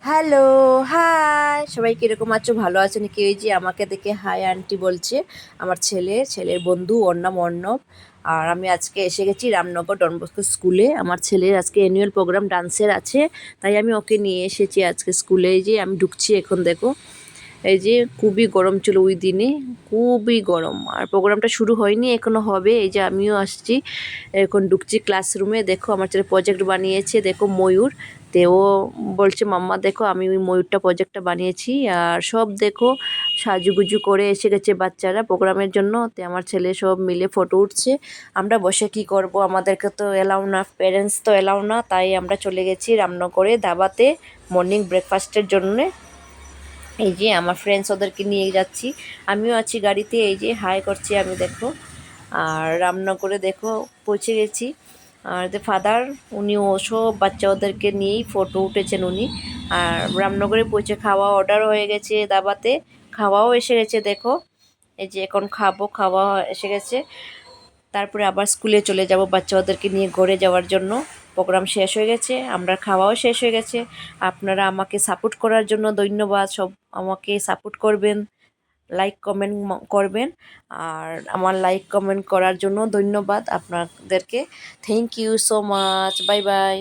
Hello, high! সবাই কিরকম আছো? ভালো আছো নাকি? এই যে আমাকে দেখে হাই আন্টি বলছে আমার ছেলের বন্ধু, ওর নাম অর্ণব। আর আমি আজকে এসে গেছি রামনগর ডন বস্কো স্কুলে। আমার ছেলের আজকে অ্যানুয়াল প্রোগ্রাম ডান্সের আছে, তাই আমি ওকে নিয়ে এসেছি আজকে স্কুলে। এই যে আমি ঢুকছি এখন, দেখো। এই যে খুবই গরম ছিল ওই দিনে, খুবই গরম। আর প্রোগ্রামটা শুরু হয়নি, এখনো হবে। এই যে আমিও আসছি, এখন ঢুকছি ক্লাসরুমে। দেখো আমার ছেলে প্রজেক্ট বানিয়েছে, দেখো ময়ূর। তে ও বলছে মাম্মা দেখো আমি ওই ময়ূরটা প্রজেক্টটা বানিয়েছি। আর সব দেখো সাজুগুজু করে এসে গেছে বাচ্চারা প্রোগ্রামের জন্য। তে আমার ছেলে সব মিলে ফটো উঠছে। আমরা বসে কি করব, আমাদেরকে তো এলাও না, প্যারেন্টস তো এলাও না, তাই আমরা চলে গেছি রামনগরে দাবাতে মর্নিং ব্রেকফাস্টের জন্যে। এই যে আমার ফ্রেন্ডস ওদেরকে নিয়ে যাচ্ছি, আমিও আছি গাড়িতে। এই যে হাই করছি আমি, দেখো। আর রামনগরে দেখো পৌঁছে গেছি। আর ফাদার উনিও সব বাচ্চা ওদেরকে নিয়েই ফটো উঠেছেন উনি। আর রামনগরে পৌঁছে খাওয়া অর্ডার হয়ে গেছে দাবাতে, খাওয়াও এসে গেছে দেখো। এই যে এখন খাবো, খাওয়া এসে গেছে। তারপরে আবার স্কুলে চলে যাব বাচ্চা ওদেরকে নিয়ে ঘরে যাওয়ার জন্য। প্রোগ্রাম শেষ হয়ে গেছে, আমরা খাওয়াও শেষ হয়ে গেছে। আপনারা আমাকে সাপোর্ট করার জন্য ধন্যবাদ। সব আমাকে সাপোর্ট করবেন, লাইক কমেন্ট করবেন। আর আমার লাইক কমেন্ট করার জন্য ধন্যবাদ আপনাদেরকে। Thank you so much. Bye by.